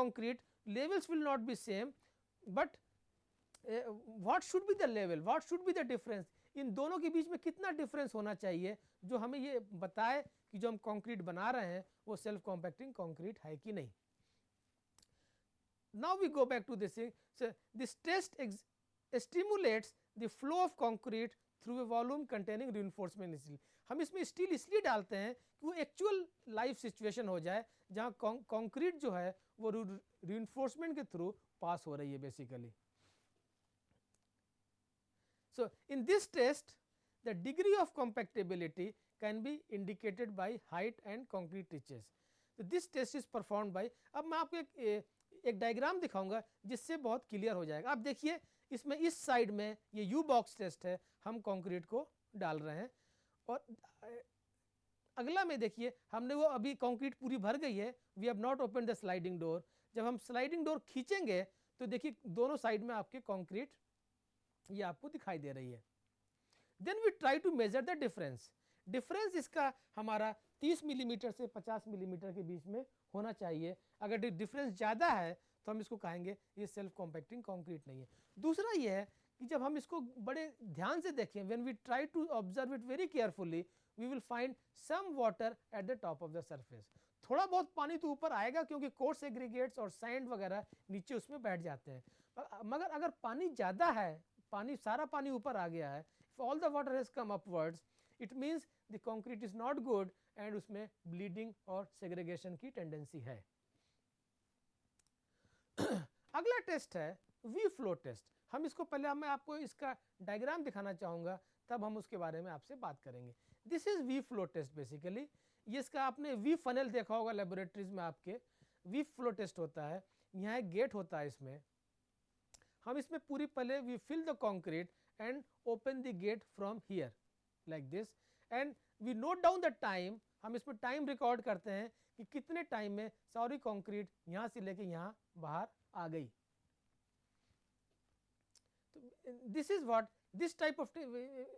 concrete, levels will not be same, but what should be the level, what should be the difference, इन दोनों के बीच में कितना difference होना चाहिए जो हमें ये बताए कि जो हम कंक्रीट बना रहे हैं वो सेल्फ कॉम्पैक्टिंग कंक्रीट है कि नहीं. Now we go back to this thing. So this test stimulates the flow of concrete through a volume containing reinforcement steel. हम इसमें स्टील इसलिए डालते हैं कि वो एक्चुअल लाइफ सिचुएशन हो जाए जहाँ कंक्रीट जो है वो reinforcement के थ्रू पास हो रही है basically. So in this test the degree of compactability can be indicated by height and concrete reaches. So this test is performed by, अब मैं आपको एक डायग्राम दिखाऊंगा जिससे बहुत क्लियर हो जाएगा. आप देखिए इसमें इस साइड में ये यू बॉक्स टेस्ट है, हम कंक्रीट को डाल रहे हैं और अगला में देखिए हमने वो अभी कंक्रीट पूरी भर गई है, we have not open the sliding door. जब हम स्लाइडिंग डोर खींचेंगे तो देखिए दोनों साइड में आपके कंक्रीट ये आपको दिखाई दे रही है. Then we try to measure the difference. Difference इसका हमारा 30 मिलीमीटर से 50 मिलीमीटर के बीच में होना चाहिए. अगर डिफरेंस ज़्यादा है तो हम इसको कहेंगे ये सेल्फ कॉम्पैक्टिंग कंक्रीट नहीं है. दूसरा ये है कि जब हम इसको बड़े ध्यान से देखें, when we try to observe it very carefully, we will find some water at the top of the surface. थोड़ा बहुत पानी तो ऊपर आएगा क्योंकि कोर्स एग्रीगेट्स और सैंड वगैरह नीचे उसमें बैठ जाते हैं. मगर अगर पानी ज़्यादा है, पानी सारा पानी ऊपर आ गया है, if all the water has come upwards, it means the concrete is not good and उसमें ब्लीडिंग और सेग्रीगेशन की टेंडेंसी है. अगला टेस्ट है वी फ्लो टेस्ट. हम इसको पहले मैं आपको इसका डायग्राम दिखाना चाहूँगा, तब हम उसके बारे में आपसे बात करेंगे. This is we flow test basically. ये इसका आपने वी फनल देखा होगा लेबोरेटरीज में, आपके वी फ्लो टेस्ट होता है. यहाँ एक गेट होता है, इसमें हम इसमें पूरी पहले we fill the concrete and open the gate from here like this and we note down the time. हम इसमें टाइम रिकॉर्ड करते हैं कि कितने टाइम में सारी कंक्रीट यहाँ से लेके यहाँ बाहर आ गई. तो this is what this type of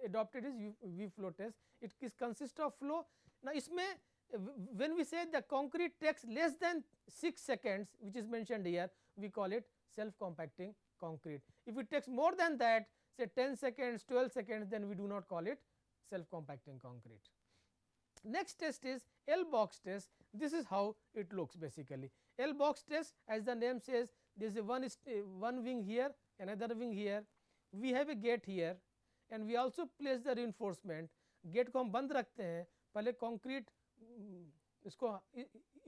adopted is V flow test. It is consist of flow. Now इसमें when we say the concrete takes less than 6 seconds, which is mentioned here, we call it self compacting concrete. If it takes more than that, say 10 seconds, 12 seconds, then we do not call it self compacting concrete. Next test is L box test. This is how it looks basically. L box test, as the name says, there is one wing here, another wing here. We have a gate here and we also place the reinforcement. Gate को हम बंद रखते हैं, पहले concrete इसको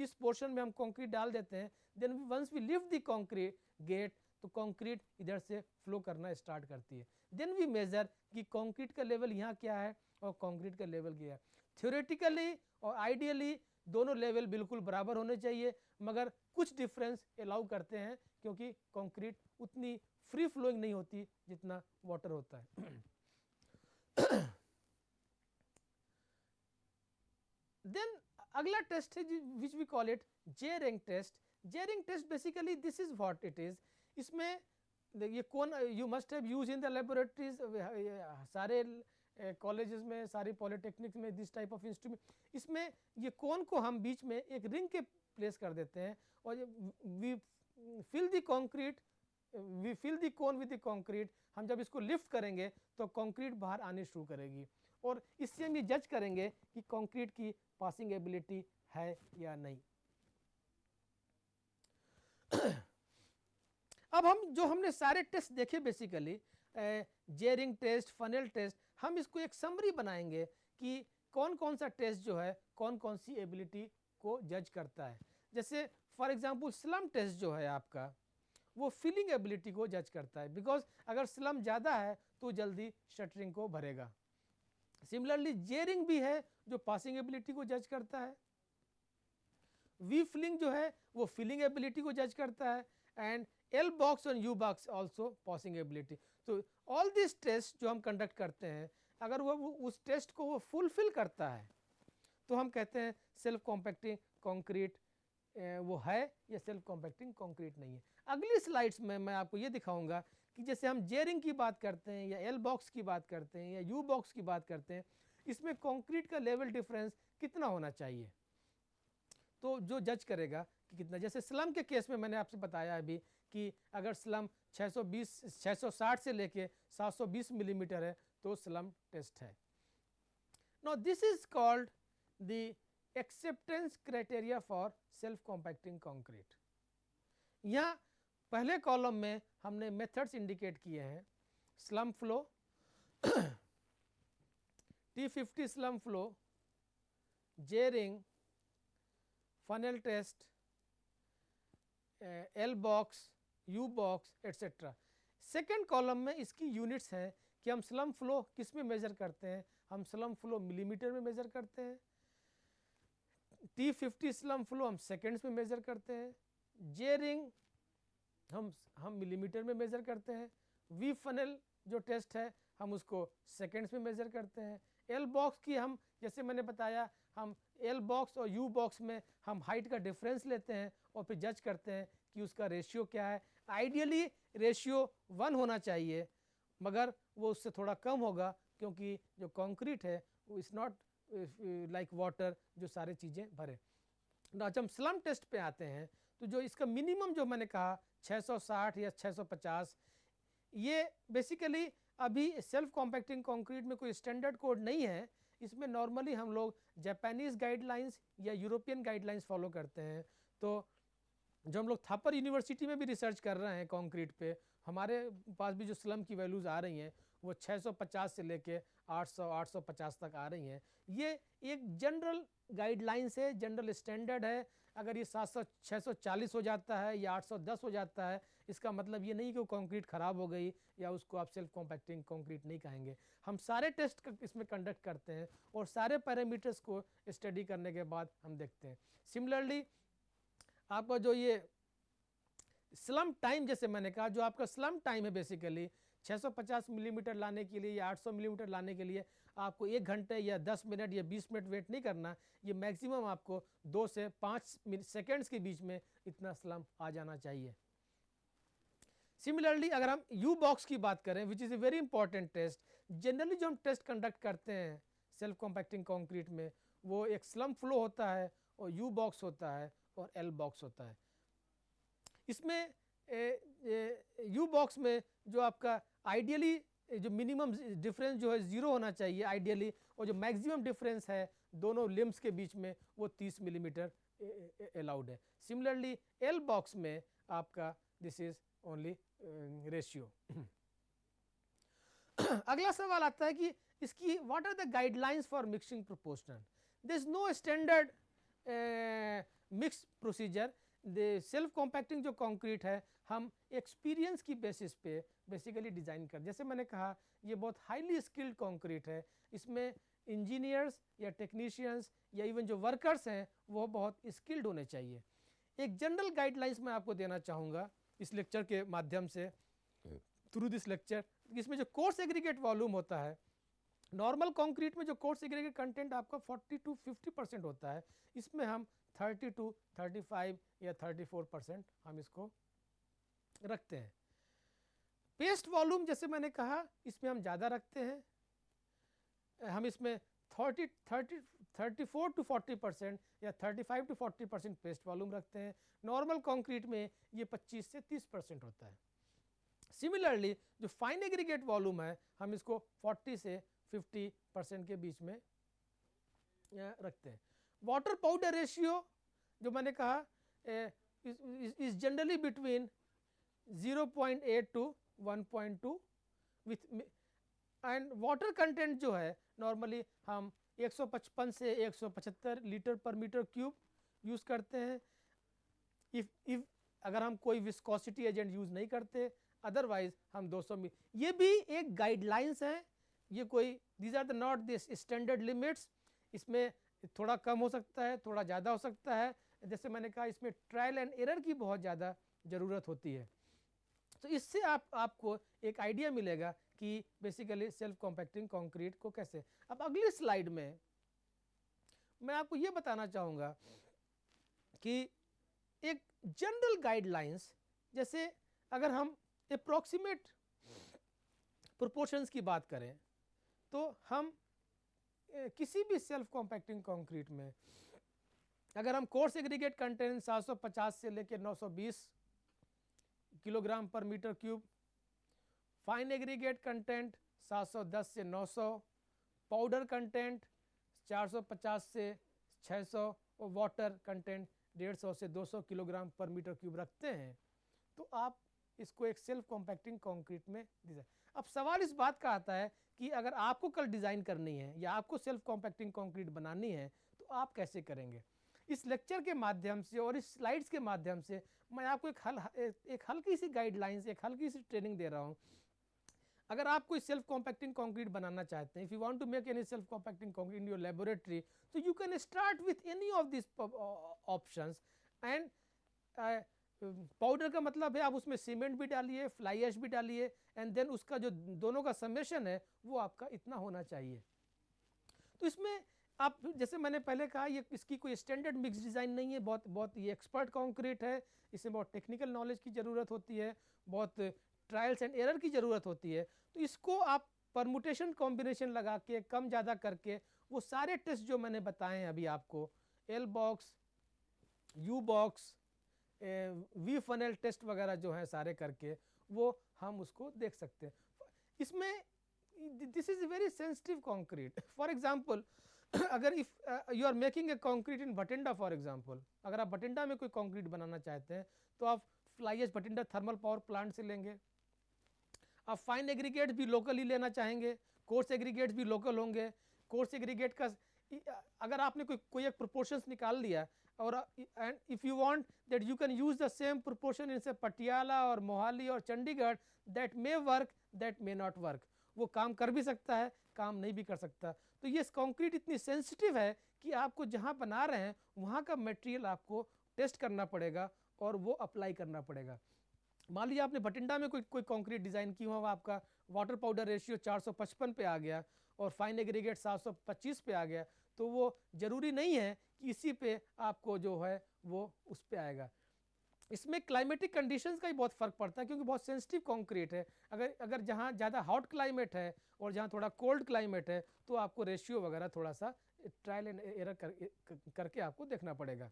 इस portion में हम कंक्रीट डाल देते हैं. Then once we lift the concrete gate तो कंक्रीट इधर से फ्लो करना स्टार्ट करती है. देन वी मेजर कि कंक्रीट का लेवल यहाँ क्या है और कंक्रीट का लेवल क्या है. थ्योरेटिकली और आइडियली दोनों लेवल बिल्कुल बराबर होने चाहिए, मगर कुछ डिफरेंस अलाउ करते हैं क्योंकि कंक्रीट उतनी फ्री फ्लोइंग नहीं होती जितना वाटर होता है. देन अगला टेस्ट है which we call it J ring test. J ring test basically this is what it is. इसमें ये कौन you must have use in the laboratories, सारे कॉलेजेस में, सारी पॉलिटेक्निक्स में दिस टाइप ऑफ इंस्ट्रूमेंट. इसमें ये कोन को हम बीच में एक रिंग के प्लेस कर देते हैं और we fill the concrete, we fill the cone with the concrete. हम जब इसको लिफ्ट करेंगे तो कंक्रीट बाहर आनी शुरू करेगी और इससे हम ये जज करेंगे कि कंक्रीट की पासिंग एबिलिटी है या नहीं. अब हम जो हमने सारे टेस्ट देखे बेसिकली, जे रिंग टेस्ट, फनल टेस्ट, हम इसको एक समरी बनाएंगे कि कौन कौन सा टेस्ट जो है कौन कौन सी एबिलिटी को जज करता है. जैसे फॉर एग्जांपल स्लम टेस्ट जो है आपका, वो फिलिंग एबिलिटी को जज करता है, बिकॉज अगर स्लम ज़्यादा है तो जल्दी शटरिंग को भरेगा. सिमिलरली जे रिंग भी है जो पासिंग एबिलिटी को जज करता है. वी फिलिंग जो है वो फिलिंग एबिलिटी को जज करता है एंड एल बॉक्स और you box also passing ability. तो ऑल दिस टेस्ट जो हम कंडक्ट करते हैं, अगर वो उस टेस्ट को वो फुलफिल करता है तो हम कहते हैं सेल्फ कॉम्पैक्टिंग कंक्रीट वो है या सेल्फ कॉम्पैक्टिंग कंक्रीट नहीं है. अगली स्लाइड्स में मैं आपको ये दिखाऊंगा कि जैसे हम जे रिंग की बात करते हैं या एल बॉक्स की बात करते हैं या यू बॉक्स की बात करते हैं, इसमें कंक्रीट का लेवल डिफरेंस कितना होना चाहिए. तो जो जज करेगा कि कितना, जैसे स्लम के केस में मैंने आपसे बताया अभी कि अगर स्लम 660 से लेके 720 मिलीमीटर है तो स्लम टेस्ट है। Now this is called the acceptance criteria for self compacting concrete. यहाँ पहले कॉलम में हमने मेथड्स इंडिकेट किए हैं, slump flow, T50 slump flow, J ring, funnel test, L box, U box etcetera. Second column में इसकी units हैं कि हम स्लम फ्लो किस में मेजर करते हैं, हम स्लम फ्लो मिलीमीटर में मेजर करते हैं, T50 स्लम फ्लो हम सेकेंड्स में मेजर करते हैं, जे रिंग हम मिलीमीटर में मेजर करते हैं, वी फनल जो टेस्ट है हम उसको सेकेंड्स में मेजर करते हैं, एल बॉक्स की हम जैसे मैंने बताया हम एल बॉक्स और यू बॉक्स में हम हाइट का डिफरेंस लेते हैं और फिर जज करते हैं कि उसका रेशियो क्या है। आइडियली रेशियो 1 होना चाहिए, मगर वो उससे थोड़ा कम होगा क्योंकि जो कंक्रीट है वो इज़ नॉट लाइक वाटर जो सारे चीज़ें भरे। आज हम स्लम टेस्ट पे आते हैं तो जो इसका मिनिमम जो मैंने कहा 660 या 650, ये बेसिकली अभी सेल्फ कॉम्पैक्टिंग कंक्रीट में कोई स्टैंडर्ड कोड नहीं है, इसमें नॉर्मली हम लोग जापानीज़ गाइडलाइंस या यूरोपियन गाइडलाइंस फॉलो करते हैं। तो जो हम लोग थापर यूनिवर्सिटी में भी रिसर्च कर रहे हैं कंक्रीट पे, हमारे पास भी जो स्लम की वैल्यूज़ आ रही हैं वो 650 से लेके 800-850 तक आ रही हैं। ये एक जनरल गाइडलाइंस है, जनरल स्टैंडर्ड है। अगर ये 700-640 हो जाता है या 810 हो जाता है, इसका मतलब ये नहीं कि वो कंक्रीट ख़राब हो गई या उसको आप सेल्फ कॉम्पैक्टिंग कंक्रीट नहीं कहेंगे। हम सारे टेस्ट इसमें कंडक्ट करते हैं और सारे पैरामीटर्स को स्टडी करने के बाद हम देखते हैं। सिमिलरली आपका जो ये स्लम टाइम, जैसे मैंने कहा जो आपका स्लम टाइम है बेसिकली 650 मिलीमीटर लाने के लिए या 800 मिलीमीटर लाने के लिए आपको 1 घंटे या 10 मिनट या 20 मिनट वेट नहीं करना, ये मैक्सिमम आपको 2 से 5 सेकेंड्स के बीच में इतना स्लम आ जाना चाहिए। सिमिलरली अगर हम यू बॉक्स की बात करें which is a very important test, generally जो हम टेस्ट कंडक्ट करते हैं सेल्फ कॉम्पैक्टिंग कंक्रीट में वो एक स्लम फ्लो होता है और यू बॉक्स होता है और एल बॉक्स होता है। इसमें यू बॉक्स में जो आपका आइडियली जो मिनिमम डिफरेंस जो है 0 होना चाहिए आइडियली, और जो मैक्सिमम डिफरेंस है दोनों लिम्स के बीच में वो 30 मिलीमीटर अलाउड है। सिमिलरली एल बॉक्स में आपका दिस इज ओनली रेशियो। अगला सवाल आता है कि इसकी what are the guidelines for mixing proportional. There is no standard mix procedure. Self compacting जो कंक्रीट है हम एक्सपीरियंस की बेसिस पे बेसिकली डिज़ाइन कर, जैसे मैंने कहा ये बहुत हाईली स्किल्ड कंक्रीट है, इसमें इंजीनियर्स या टेक्नीशियंस या इवन जो वर्कर्स हैं वो बहुत स्किल्ड होने चाहिए। एक जनरल गाइडलाइंस मैं आपको देना चाहूँगा इस लेक्चर के माध्यम से, थ्रू दिस लेक्चर। इसमें जो कोर्स एग्रीगेट वॉल्यूम होता है, नॉर्मल कंक्रीट में जो कोर्स एग्रीगेट कंटेंट आपका 40 to 50% होता है, इसमें हम 30 to 35 या 34% हम इसको रखते हैं। पेस्ट वॉल्यूम जैसे मैंने कहा इसमें हम ज़्यादा रखते हैं, हम इसमें 34 to 40% या 35 to 40% पेस्ट वॉल्यूम रखते हैं। नॉर्मल कंक्रीट में ये 25 से 30% होता है। सिमिलरली जो फाइन एग्रीगेट वॉल्यूम है हम इसको 40 से 50% के बीच में रखते हैं। वाटर पाउडर रेशियो जो मैंने कहा is generally between 0.8 to 1.2 with, and water content जो है नॉर्मली हम 155 से 175 लीटर पर मीटर क्यूब यूज़ करते हैं इफ अगर हम कोई विस्कोसिटी एजेंट यूज़ नहीं करते, अदरवाइज हम 200 मिली। ये भी एक गाइडलाइंस है, ये कोई these are the not this standard limits. इसमें थोड़ा कम हो सकता है, थोड़ा ज़्यादा हो सकता है। जैसे मैंने कहा इसमें ट्रायल एंड एरर की बहुत ज़्यादा ज़रूरत होती है। तो इससे आपको एक आइडिया मिलेगा कि बेसिकली सेल्फ कॉम्पैक्टिंग कंक्रीट को कैसे। अब अगली स्लाइड में मैं आपको ये बताना चाहूँगा कि एक जनरल गाइडलाइंस, जैसे अगर हम अप्रॉक्सीमेट प्रोपोर्शंस की बात करें तो हम किसी भी सेल्फ कॉम्पैक्टिंग कंक्रीट में अगर हम कोर्स एग्रीगेट कंटेंट 750 से लेकर 920 किलोग्राम पर metre cube, fine aggregate content 710 से 900, पाउडर कंटेंट 450 से 600 और वाटर कंटेंट 150 से 200 किलोग्राम पर मीटर क्यूब रखते हैं, तो आप इसको एक सेल्फ कॉम्पैक्टिंग कंक्रीट में डिजाइन। अब सवाल इस बात का आता है कि अगर आपको कल डिज़ाइन करनी है या आपको सेल्फ कॉम्पैक्टिंग कंक्रीट बनानी है तो आप कैसे करेंगे। इस लेक्चर के माध्यम से और इस स्लाइड्स के माध्यम से मैं आपको एक हल्की सी गाइडलाइंस, एक हल्की सी ट्रेनिंग दे रहा हूँ। अगर आप कोई सेल्फ कॉम्पैक्टिंग कंक्रीट बनाना चाहते हैं, if you want to make any self compacting concrete in your laboratory, तो you can start with any of this options. And powder का मतलब है आप उसमें सीमेंट भी डालिए, फ्लाई ऐश भी डालिए, एंड देन उसका जो दोनों का समेशन है वो आपका इतना होना चाहिए। तो इसमें आप, जैसे मैंने पहले कहा, ये इसकी कोई स्टैंडर्ड मिक्स डिज़ाइन नहीं है, बहुत ये एक्सपर्ट कंक्रीट है, इसमें बहुत टेक्निकल नॉलेज की ज़रूरत होती है, बहुत ट्रायल्स एंड एरर की ज़रूरत होती है। तो इसको आप परमुटेशन कॉम्बिनेशन लगा के कम ज़्यादा करके वो सारे टेस्ट जो मैंने बताए हैं अभी आपको, L box, U box, V funnel test वगैरह जो है सारे करके वो हम उसको देख सकते हैं। इसमें this is very sensitive concrete. For example, अगर if you are making a concrete in Bathinda, for example अगर आप भटिंडा में कोई कंक्रीट बनाना चाहते हैं तो आप fly ash Bathinda thermal power plant से लेंगे। आप फाइन एग्रीगेट भी लोकल ही लेना चाहेंगे, कोर्स एग्रीगेट भी लोकल होंगे। कोर्स एग्रीगेट का अगर आपने कोई एक प्रोपोर्शंस निकाल लिया और and if you want that you can use the same proportion in से पटियाला और मोहाली और Chandigarh, that may work, that may not work. वो काम कर भी सकता है, काम नहीं भी कर सकता। तो ये कंक्रीट इतनी सेंसिटिव है कि आपको जहाँ बना रहे हैं वहाँ का मटेरियल आपको टेस्ट करना पड़ेगा और वो अप्लाई करना पड़ेगा। मान लीजिए आपने भटिंडा में कोई कंक्रीट डिज़ाइन की हुआ, आपका वाटर पाउडर रेशियो 455 पे आ गया और फाइन एग्रीगेट 725 पे आ गया, तो वो ज़रूरी नहीं है कि इसी पे आपको जो है वो उस पे आएगा। इसमें क्लाइमेटिक कंडीशंस का ही बहुत फ़र्क पड़ता है क्योंकि बहुत सेंसिटिव कंक्रीट है। अगर जहाँ ज़्यादा हॉट क्लाइमेट है और जहाँ थोड़ा कोल्ड क्लाइमेट है तो आपको रेशियो वगैरह थोड़ा सा ट्रायल एंड एरर करके आपको देखना पड़ेगा।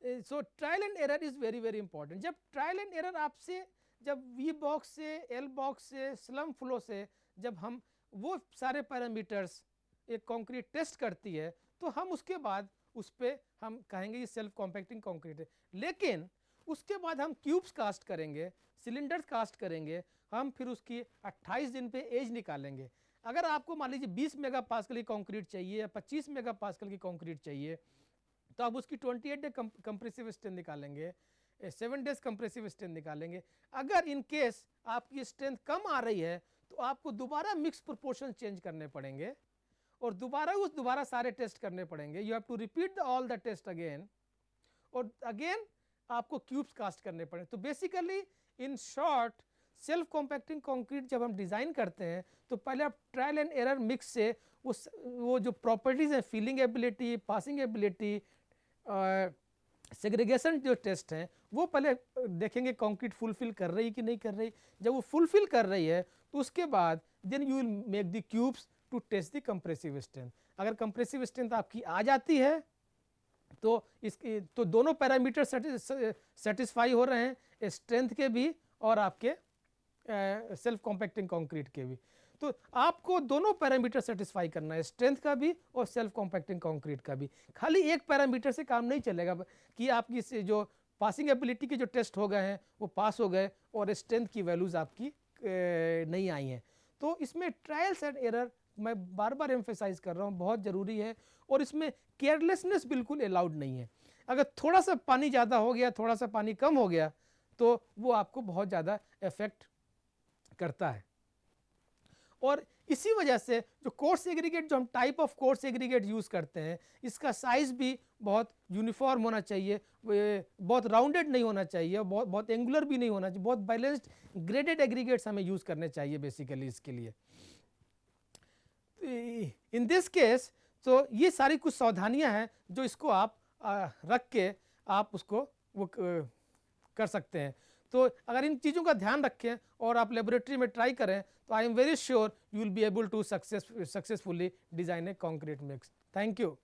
So trial and error is very very important. जब ट्रायल एंड एरर आपसे, जब वी बॉक्स से, एल बॉक्स से, स्लम फ्लो से जब हम वो सारे पैरामीटर्स एक कंक्रीट टेस्ट करती है तो हम उसके बाद उस पर हम कहेंगे ये सेल्फ कॉम्पैक्टिंग कंक्रीट है। लेकिन उसके बाद हम क्यूब्स कास्ट करेंगे, सिलेंडर्स कास्ट करेंगे, हम फिर उसकी 28 दिन पे एज निकालेंगे। अगर आपको मान लीजिए 20 मेगापास्कल की कंक्रीट चाहिए या 25 मेगापास्कल की कंक्रीट चाहिए तो आप उसकी 28 डे कंप्रेसिव स्ट्रेंथ निकालेंगे, 7 डेज कंप्रेसिव स्ट्रेंथ निकालेंगे। अगर इन केस आपकी स्ट्रेंथ कम आ रही है तो आपको दोबारा मिक्स प्रोपोर्शन चेंज करने पड़ेंगे और दोबारा सारे टेस्ट करने पड़ेंगे। You have to repeat all the test again और अगेन आपको क्यूब्स कास्ट करने पड़े। तो basically in short, self compacting concrete जब हम डिज़ाइन करते हैं तो पहले आप ट्रायल एंड एरर मिक्स से वो जो प्रॉपर्टीज़ हैं, feeling ability, passing ability, segregation जो टेस्ट हैं वो पहले देखेंगे कंक्रीट फुलफिल कर रही कि नहीं कर रही। जब वो फुलफिल कर रही है तो उसके बाद then you will make the cubes to test the compressive strength. अगर कंप्रेसिव स्ट्रेंथ आपकी आ जाती है तो इसकी तो दोनों पैरामीटर सेटिस्फाई हो रहे हैं, स्ट्रेंथ के भी और आपके सेल्फ कॉम्पैक्टिंग कंक्रीट के भी। तो आपको दोनों पैरामीटर सेटिस्फाई करना है, स्ट्रेंथ का भी और सेल्फ कॉम्पैक्टिंग कंक्रीट का भी। खाली एक पैरामीटर से काम नहीं चलेगा कि आपकी जो पासिंग एबिलिटी के जो टेस्ट हो गए हैं वो पास हो गए और स्ट्रेंथ की वैल्यूज़ आपकी नहीं आई हैं। तो इसमें ट्रायल्स एंड एरर मैं बार बार एम्फेसाइज कर रहा हूँ, बहुत ज़रूरी है और इसमें केयरलेसनेस बिल्कुल अलाउड नहीं है। अगर थोड़ा सा पानी ज़्यादा हो गया, थोड़ा सा पानी कम हो गया तो वो आपको बहुत ज़्यादा इफेक्ट करता है। और इसी वजह से जो कोर्स एग्रीगेट, जो हम type of coarse aggregate use करते हैं, इसका साइज़ भी बहुत यूनिफॉर्म होना चाहिए, बहुत राउंडेड नहीं होना चाहिए, बहुत एंगुलर भी नहीं होना चाहिए, बहुत बैलेंस्ड ग्रेडेड एग्रीगेट्स हमें यूज़ करने चाहिए बेसिकली इसके लिए। इन दिस केस तो ये सारी कुछ सावधानियां हैं जो इसको आप रख के आप उसको वो कर सकते हैं। तो अगर इन चीज़ों का ध्यान रखें और आप लेबोरेटरी में ट्राई करें तो I am very sure you will be able to successfully design a concrete mix. Thank you.